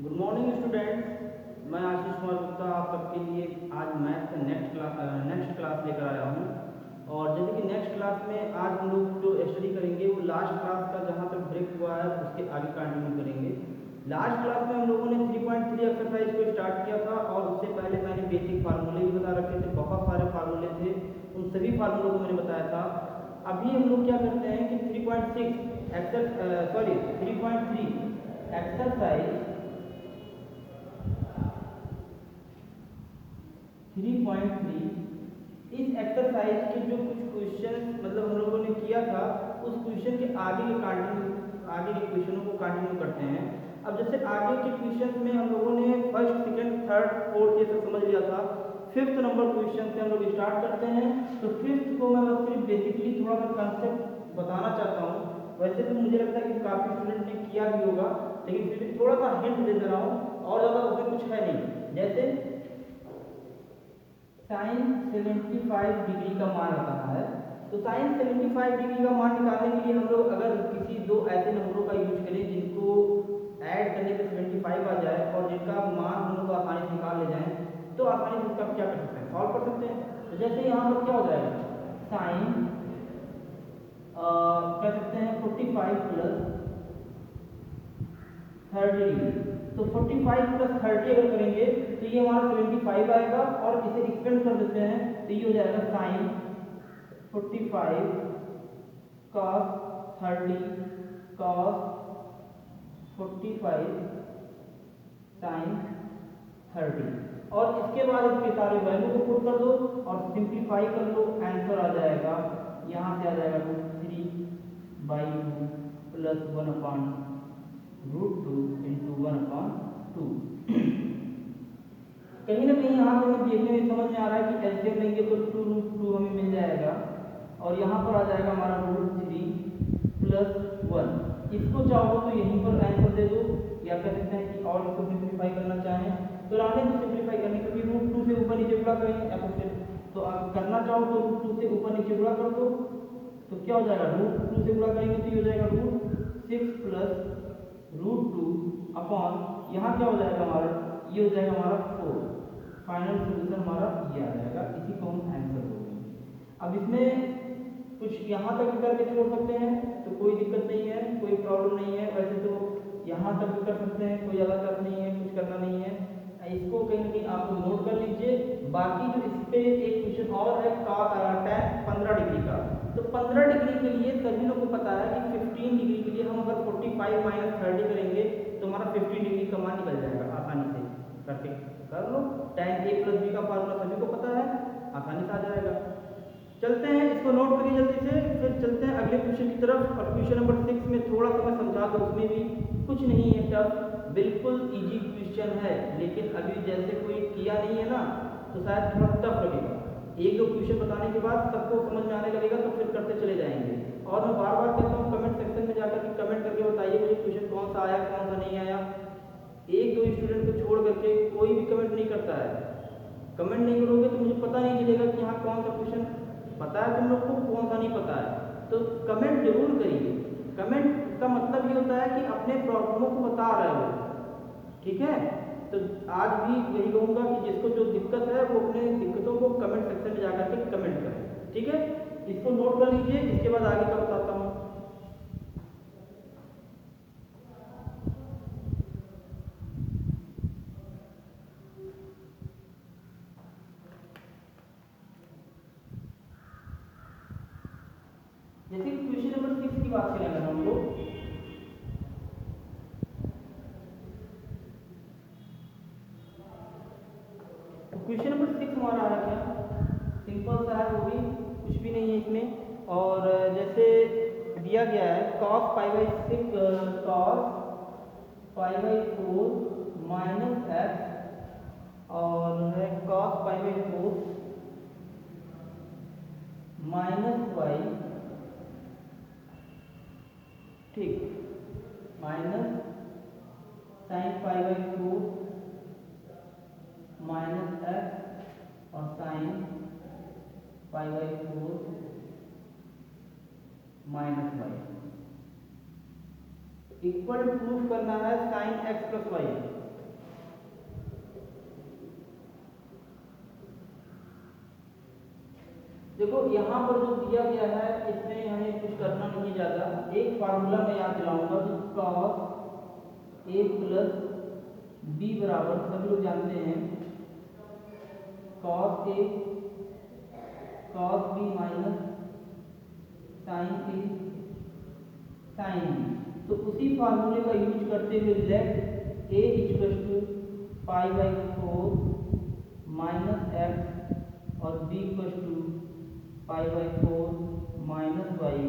Good morning students, मैं आशीष कुमार गुप्ता आप सबके लिए आज मैथ का नेक्स्ट क्लास लेकर आया हूँ। और जैसे कि नेक्स्ट क्लास में आज हम लोग जो स्टडी करेंगे वो लास्ट क्लास का जहाँ तक ब्रेक हुआ है उसके आगे कंटिन्यू करेंगे। लास्ट क्लास में हम लोगों ने 3.3 एक्सरसाइज को स्टार्ट किया था और उससे पहले मैंने बेसिक फार्मूले भी बता रखे थे, बहुत सारे फार्मूले थे, उन सभी फार्मूलों को मैंने बताया था। अभी हम लोग क्या करते हैं कि 3.3 एक्सरसाइज 3.3 इस एक्सरसाइज के जो कुछ क्वेश्चन मतलब हम लोगों ने किया था उस क्वेश्चन के आगे के क्वेश्चनों को कंटिन्यू करते हैं। अब जैसे आगे के क्वेश्चन में हम लोगों ने फर्स्ट सेकंड थर्ड फोर्थ ये सब समझ लिया था, फिफ्थ नंबर क्वेश्चन से हम लोग स्टार्ट करते हैं। तो फिफ्थ को मैं बस सिर्फ बेसिकली थोड़ा सा कंसेप्ट बताना चाहता हूँ। वैसे तो मुझे लगता है कि काफ़ी स्टूडेंट ने किया भी होगा, लेकिन फिर भी थोड़ा सा हिंट दे रहा हूँ और ज़्यादा उसमें कुछ है नहीं। जैसे साइन 75 डिग्री का मान बताना है, तो साइन 75 डिग्री का मान निकालने के लिए हम लोग अगर किसी दो ऐसे नंबरों का यूज करें जिनको ऐड करने पे 75 आ जाए और जिनका मान हम लोग आसानी से निकाल ले जाएं, तो आसानी से इसका क्या कर सकते हैं, सॉल्व कर सकते हैं। तो जैसे यहाँ पर क्या हो जाएगा, साइन कह सकते हैं 45 प्लस 30, तो 45 प्लस 30 अगर करेंगे तो ये हमारा 75 आएगा और इसे एक्सपेंड कर देते हैं तो ये हो जाएगा साइन 45 cos 30 cos 45 साइन 30। और इसके बाद इसके सारे वैल्यू को पुट कर दो और सिंप्लीफाई कर लो, आंसर आ जाएगा, यहाँ से आ जाएगा √3/2 प्लस 1/√2 इंटू 1/2। कहीं ना कहीं यहाँ से हमें देखने में समझ में आ रहा है कि एलसीएम लेंगे तो 2√2 हमें मिल जाएगा और यहाँ पर आ जाएगा हमारा √3 प्लस 1। इसको चाहो तो यहीं पर आंसर दे दो या कह सकते हैं कि और इसको सिंप्लीफाई करना चाहें तो राने को सिंप्लीफाई करने के लिए √2 से ऊपर नीचे गुणा करें, या फिर तो आप करना चाहो तो √2 से ऊपर नीचे गुणा कर दो, तो क्या हो जाएगा, √2 से गुणा करेंगे तो ये हो जाएगा √6 प्लस √2 अपॉन यहाँ क्या हो जाएगा हमारा, ये हो जाएगा हमारा 4। फाइनल सोल्यूशन हमारा ये आ जाएगा, इसी को हम आंसर बोलेंगे। अब इसमें कुछ यहाँ तक भी करके छोड़ सकते हैं तो कोई दिक्कत नहीं है, कोई प्रॉब्लम नहीं है। वैसे तो यहाँ तक भी कर सकते हैं, कोई ज़्यादा टफ नहीं है, कुछ करना नहीं है। इसको कहीं ना कहीं आप लोग नोट कर लीजिए। बाकी जो इस पे एक क्वेश्चन और है tan 15 डिग्री का, तो 15 डिग्री के लिए सभी लोग को पता है कि 15 डिग्री के लिए हम अगर 45 माइनस 30 करेंगे तो हमारा 15 डिग्री का मान निकल जाएगा, आसानी से करके कर लो। tan a प्लस b का फार्मूला सभी को पता है, आसानी से आ जाएगा। चलते हैं, इसको नोट करिए जल्दी से, फिर चलते हैं अगले क्वेश्चन की तरफ। और क्वेश्चन नंबर 6 में थोड़ा सा मैं समझा दूँ, उसमें भी कुछ नहीं है टफ, बिल्कुल इजी क्वेश्चन है, लेकिन अभी जैसे कोई किया नहीं है ना तो शायद थोड़ा टफ लगेगा। एक दो क्वेश्चन बताने के बाद सबको समझ में आने लगेगा तो फिर करते चले जाएंगे। और मैं बार बार कहता हूँ कमेंट सेक्शन में जाकर के कमेंट करके बताइए मुझे क्वेश्चन कौन सा आया कौन सा नहीं आया। एक दो स्टूडेंट को छोड़ करके कोई भी कमेंट नहीं करता है। कमेंट नहीं करोगे तो मुझे पता नहीं चलेगा कि यहाँ कौन सा क्वेश्चन पता है तुम लोग को, कौन सा नहीं पता है। तो कमेंट जरूर करिए। कमेंट का मतलब ये होता है कि अपने प्रॉब्लमों को बता रहे हो, ठीक है। तो आज भी यही कहूँगा कि जिसको जो दिक्कत है वो अपने दिक्कतों को कमेंट सेक्शन में जाकर के कमेंट करें, ठीक है। इसको नोट कर लीजिए, इसके बाद आगे का बताता हूँ। जैसे कि क्वेश्चन नंबर 6 की बात करें अगर हम लोग, तो क्वेश्चन नंबर 6 हमारा आ रहा है, सिंपल सा है, वो भी कुछ भी नहीं है इसमें। और जैसे दिया गया है cos π/6 cos π/4 माइनस x और है cos π/4 माइनस y, ठीक, माइनस साइन π/4 माइनस x और sine π/4 minus y equal proof करना है साइन x प्लस वाई। देखो यहाँ पर जो दिया गया है इसमें हमें कुछ करना नहीं ज़्यादा, एक फार्मूला मैं याद दिलाऊंगा कि cos a प्लस b बराबर, सभी लोग जानते हैं, cos a cos b minus sin a sin b। तो उसी फार्मूले का यूज करते हुए let a equal to pi by 4 minus x और b equal to pi by 4 minus y,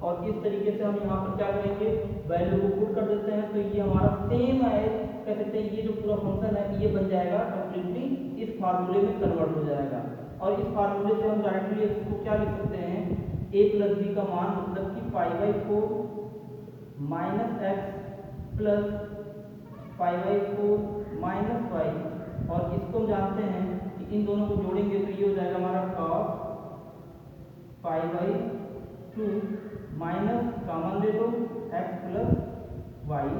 और इस तरीके से हम यहाँ पर क्या करेंगे, वैल्यू को पुट कर देते हैं। तो ये हमारा सेम है, कह सकते हैं ये जो पूरा फंक्शन है ये बन जाएगा कंप्लीटली इस फार्मूले में कन्वर्ट हो जाएगा। और इस फार्मूले से हम डायरेक्टली इसको क्या लिख सकते हैं, a प्लस बी का मान मतलब कि pi by 4 minus x plus pi by 4 minus y, और इसको हम जानते हैं कि इन दोनों को जोड़ेंगे तो ये हो जाएगा हमारा cos pi by 2 minus common ले लो एक्स प्लस वाई,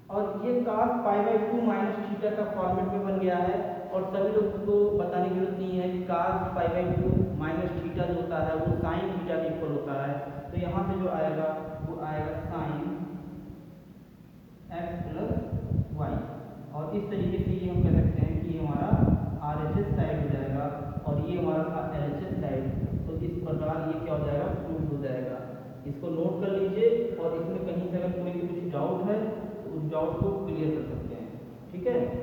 और ये cos pi by 2 minus theta का फॉर्मेट में बन गया है। और सभी लोगों को बताने की जरूरत नहीं है कि cos pi by 2 minus theta जो होता है वो साइन थीटा के इक्वल होता है। तो यहाँ से जो आएगा वो आएगा साइन एक्स प्लस वाई, और इस तरीके से ये हम कह सकते हैं कि हमारा RHS साइड हो जाएगा और ये हमारा था LHS साइड। तो इस प्रकार ये क्या हो जाएगा, प्रूव हो जाएगा। इसको नोट कर लीजिए, और इसमें कहीं से अगर कोई भी कुछ डाउट है तो उस डाउट को क्लियर कर सकते हैं, ठीक है।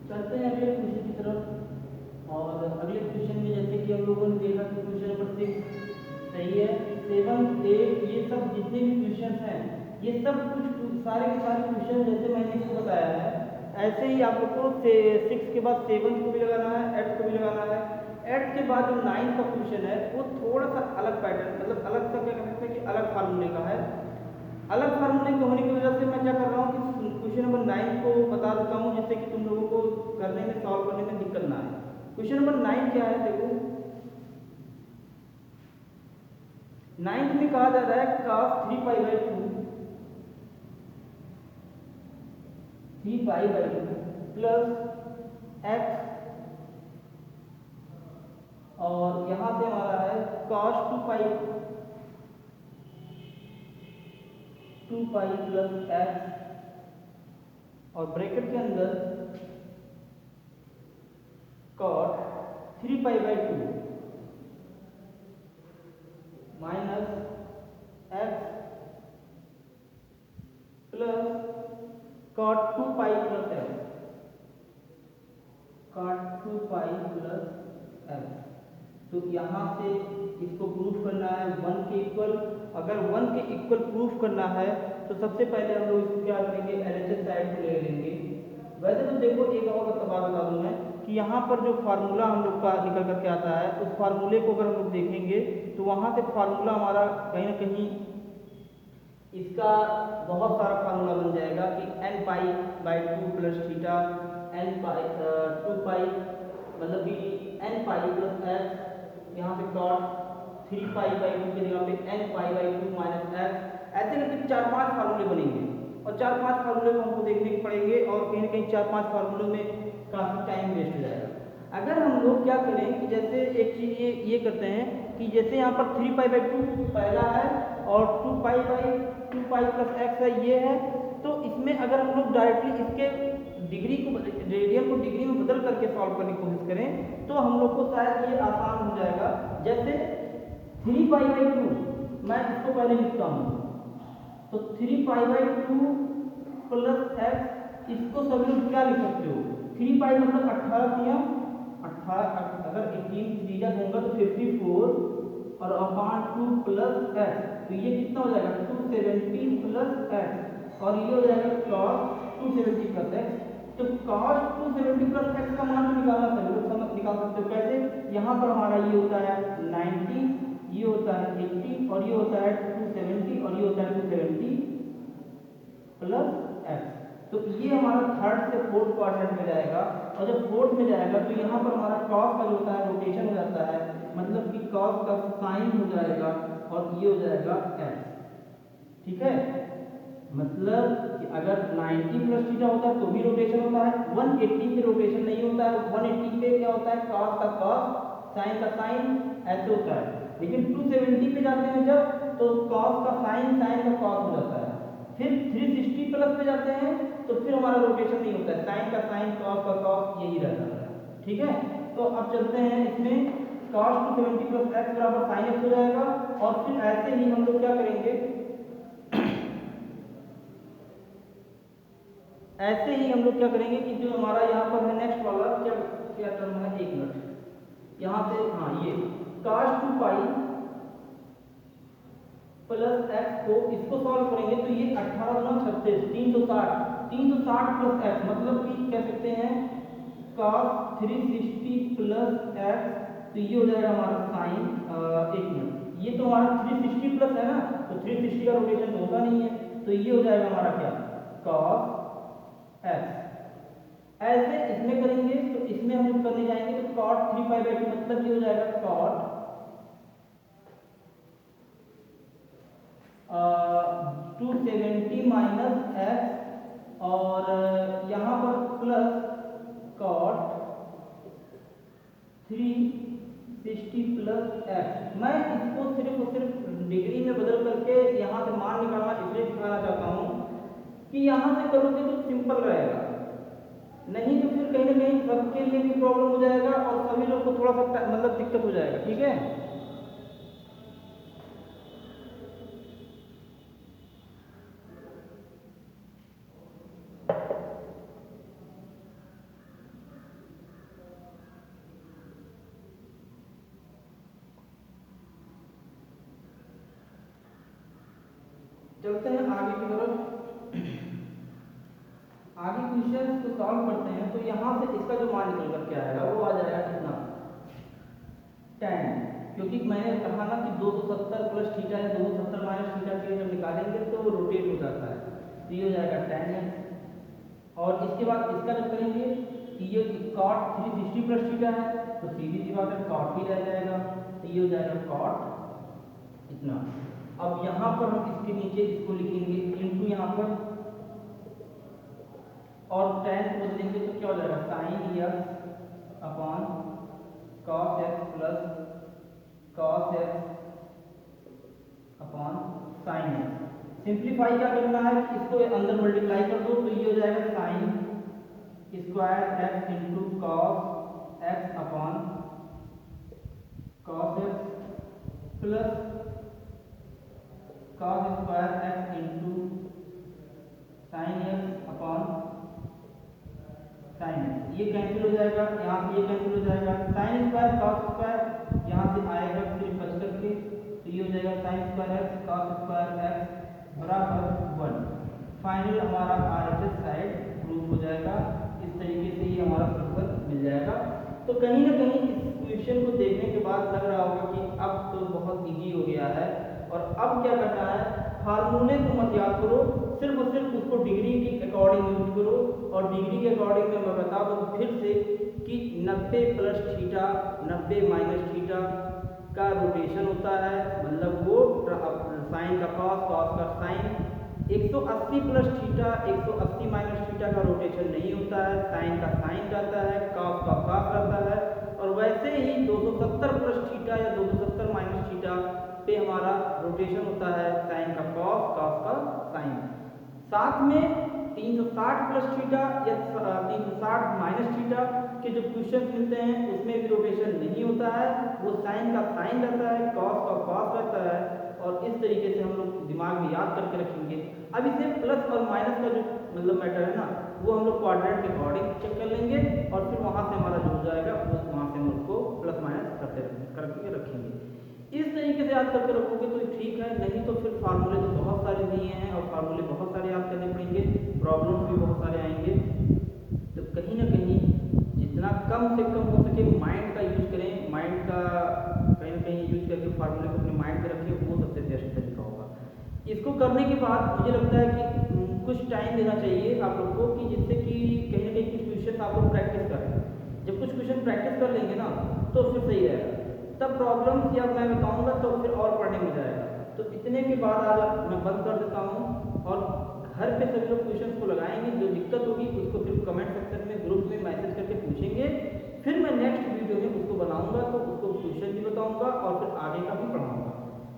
चलते हैं अगले क्वेश्चन की तरफ। और अगले क्वेश्चन में जैसे कि हम लोगों ने देखा कि क्वेश्चन नंबर 6 सही है, 7, 8 ये सब जितने भी क्वेश्चन हैं ये सब कुछ सारे के सारे क्वेश्चन जैसे मैंने इसको बताया है ऐसे ही आप लोग को 6 के बाद 7 को भी लगाना है, 8 को भी लगाना है। 8 के बाद जो 9 का क्वेश्चन है वो थोड़ा सा अलग पैटर्न, मतलब अलग सा क्या कह सकते हैं कि अलग फार्मूले का है। अलग फार्मूले के होने की वजह से मैं क्या कर रहा हूँ कि क्वेश्चन नंबर 9 को बता देता हूँ जिससे कि तुम लोगों को करने में, सॉल्व करने में दिक्कत ना आए। क्वेश्चन नंबर 9 क्या है, देखो 9th में कहा जा रहा है cos 3 pi by 2 plus x, और यहां से हमारा है cos 2 पाई प्लस x, और ब्रैकेट के अंदर cot 3π/2 minus x plus cot 2π plus x, cot 2π plus x. तो यहाँ से इसको प्रूफ करना है 1 के इक्वल। अगर 1 के इक्वल प्रूफ करना है तो सबसे पहले हम लोग इसको क्या करेंगे, एलएचएस साइड को ले लेंगे। वैसे तो देखो एक और बात बता दूं मैं कि यहाँ पर जो फार्मूला हम लोग का निकल करके आता है उस फार्मूले को अगर हम लोग देखेंगे तो वहाँ से फार्मूला हमारा कहीं ना कहीं इसका बहुत सारा फार्मूला बन जाएगा कि n π/2 प्लस थीटा n π 2π मतलब कि n π प्लस एक्स, यहाँ पे कॉट 3π/2 की जगह पे n π/2 माइनस एक्स। ऐसे करके 4-5 फार्मूले बनेंगे और 4-5 फार्मूले को हमको देखने पड़ेंगे और कहीं ना कहीं 4-5 फार्मूलों में काफ़ी टाइम वेस्ट हो जाएगा। अगर हम लोग क्या करें कि जैसे एक चीज़ ये करते हैं कि जैसे यहाँ पर 3π/2 पहला है और 2π/2π प्लस एक्स है ये है, तो इसमें अगर हम लोग डायरेक्टली इसके डिग्री को रेडियन को डिग्री में बदल करके सॉल्व करने की कोशिश करें तो हम लोग को शायद ये आसान हो जाएगा। जैसे 3π/2 मैं इसको पहले लिखता हूँ, तो 3π/2 प्लस एक्स, इसको सभी लोग क्या लिख सकते हो, 3π मतलब 18 अगर 18 3 होगा तो 54 और अपान 2 प्लस एक्स, तो ये कितना हो जाएगा 270 प्लस एक्स और ये हो जाएगा cos 270 प्लस एक्स। तो cos 270 प्लस एक्स का मान तो निकालना सभी लोग समझ निकाल सकते हो कैसे। यहाँ पर हमारा ये होता है 90, ये होता है 80 और ये होता है 270 और ये होता है 270 प्लस एक्स। तो ये हमारा थर्ड से फोर्थ क्वाड्रेंट में जाएगा और जब फोर्थ में जाएगा तो यहाँ पर हमारा कॉस का जो होता है रोटेशन हो जाता है, मतलब कि कॉस का साइन हो जाएगा और ये हो जाएगा एक्स। ठीक है, मतलब कि अगर 90 प्लस थीटा होता है तो भी रोटेशन होता है, 180 पे रोटेशन नहीं होता है, 180 पे क्या होता है कॉस का कॉस साइन का साइन ऐसे होता है। लेकिन 270 पे जाते हैं जब तो कॉस का साइन साइन का कॉस हो जाता है। फिर 360 प्लस पे जाते हैं तो फिर हमारा रोटेशन नहीं होता है, साइन का साइन कॉस का कॉस यही रहता है। ठीक है, तो अब चलते हैं इसमें cos 270 प्लस एक्स बराबर साइन एक्स हो जाएगा और फिर ऐसे ही हम लोग क्या करेंगे ऐसे ही हम लोग क्या करेंगे कि जो हमारा यहाँ पर है नेक्स्ट वाला क्या टर्म है, एक मिनट यहाँ से, हाँ ये cos 2π प्लस एक्स को इसको सॉल्व करेंगे तो ये 18×36 360 प्लस एक्स, मतलब कि कह सकते हैं cos 360 प्लस एक्स, तो ये हो जाएगा हमारा साइन, एक मिनट ये तो हमारा 360 प्लस है ना, तो 360 का रोटेशन तो होता नहीं है, तो ये हो जाएगा हमारा क्या cos एक्स। ऐसे इसमें करेंगे तो इसमें हम लोग करने जाएंगे तो cot 3π/2 मतलब ये हो जाएगा cot 270 माइनस एक्स और यहाँ पर प्लस cot 360 प्लस एक्स। मैं इसको सिर्फ और सिर्फ डिग्री में बदल करके यहाँ से मान निकालना इसलिए दिखाना चाहता हूँ कि यहाँ से करोगे तो सिंपल रहेगा, नहीं तो फिर कहीं ना कहीं सबके लिए भी प्रॉब्लम हो जाएगा और सभी लोग को थोड़ा सा मतलब दिक्कत हो जाएगा। ठीक है, चलते हैं आगे की तरफ। आगे क्वेश्चन को सॉल्व करते हैं तो यहाँ से इसका जो मान निकल करके आएगा वो आ जाएगा कितना 10, क्योंकि मैंने कहा ना कि 270 प्लस थीटा या 270 माइनस थीटा के जब निकालेंगे तो वो रोटेट हो जाता है, तो ये हो जाएगा 10 और इसके बाद इसका जब करेंगे कि ये cot 360 प्लस थीटा है तो सीधी सी बात है cot भी रह जाएगा, तो ये हो जाएगा cot इतना। अब यहाँ पर हम इसके नीचे इसको लिखेंगे इनटू यहाँ पर और 10 को बदलेंगे तो क्या हो जाएगा sine x upon cos x plus cos x upon sine x. Simplify क्या करना है, इसको अंदर मल्टीप्लाई कर दो तो ये हो जाएगा sine square x into cos x upon cos x plus cos square x into sine x upon sine x. ये कैंसिल हो जाएगा, यहाँ से ये कैंसिल हो जाएगा, साइन स्क्वायर कॉस स्क्वायर यहाँ से आएगा सिर्फ बच करके, तो ये हो जाएगा sine square x cos square x बराबर 1। फाइनल हमारा RHS साइड प्रूव हो जाएगा। इस तरीके से ये हमारा आंसर मिल जाएगा। तो कहीं ना कहीं इस क्वेश्चन को देखने के बाद लग रहा होगा कि अब तो बहुत इजी हो गया है और अब क्या करना है, फार्मूले को मत याद करो, सिर्फ और सिर्फ उसको डिग्री के अकॉर्डिंग यूज करो। और डिग्री के अकॉर्डिंग में मैं बता दूं फिर से कि 90 प्लस थीटा 90 माइनस थीटा का रोटेशन होता है, मतलब वो साइन का कॉस, कॉस का sine. 180 plus theta 180 minus theta का रोटेशन नहीं होता है, साइन का साइन रहता है, कॉस का कॉस रहता है। और वैसे ही 270 प्लस थीटा या 270 माइनस थीटा पे हमारा रोटेशन होता है, साइन का कॉस, कॉस का साइन। साथ में 360 प्लस थीटा या 360 माइनस थीटा के जो क्वेश्चन मिलते हैं उसमें भी रोटेशन नहीं होता है, वो साइन का साइन रहता है, कॉस का कॉस रहता है। और इस तरीके से हम लोग दिमाग में याद करके रखेंगे। अब इसे प्लस और माइनस का जो मतलब मैटर है ना, वो हम लोग क्वाड्रेंट के अकॉर्डिंग चेक कर लेंगे और फिर वहाँ से हमारा जो हो जाएगा वो वहाँ से हम उसको प्लस माइनस करके रखेंगे। इस तरीके से याद करके रखोगे तो ठीक है, नहीं तो फिर फार्मूले तो बहुत सारे दिए हैं और फार्मूले बहुत सारे याद करने पड़ेंगे, प्रॉब्लम्स भी बहुत सारे आएंगे। तो कहीं ना कहीं जितना कम से कम हो सके माइंड का यूज करें, माइंड का कहीं ना कहीं यूज करके फार्मूले को अपने माइंड में रखें, वो सबसे बेस्ट तरीका होगा। इसको करने के बाद मुझे लगता है कि कुछ टाइम देना चाहिए आप लोग को, कि जिससे कि कहीं ना कहीं कुछ क्वेश्चन आप लोग प्रैक्टिस करें। जब कुछ क्वेश्चन प्रैक्टिस कर लेंगे ना तो फिर सही रहेगा, तब प्रॉब्लम्स या मैं बताऊंगा तो फिर और पढ़ने में जाएगा। तो इतने के बाद आज मैं बंद कर देता हूँ और घर पे सभी लोग क्वेश्चन को लगाएंगे, जो दिक्कत होगी उसको फिर कमेंट सेक्शन में ग्रुप में मैसेज करके पूछेंगे, फिर मैं नेक्स्ट वीडियो में उसको बनाऊंगा तो उसको क्वेश्चन भी बताऊंगा और फिर आगे का भी पढ़ाऊंगा।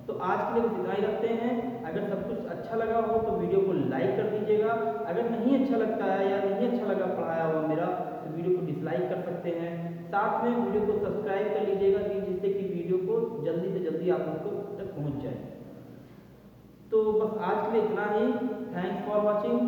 तो आज के लिए बस इतना ही रखते हैं। अगर सब कुछ अच्छा लगा हो तो वीडियो को लाइक कर दीजिएगा, अगर नहीं अच्छा लगता है या नहीं अच्छा लगा पढ़ाया हुआ मेरा तो वीडियो को डिसलाइक कर सकते हैं। साथ में वीडियो को सब्सक्राइब कर लीजिएगा कि जिससे कि वीडियो को जल्दी से जल्दी आप लोग तक पहुँच जाए। तो बस आज के लिए इतना ही। Thanks for watching.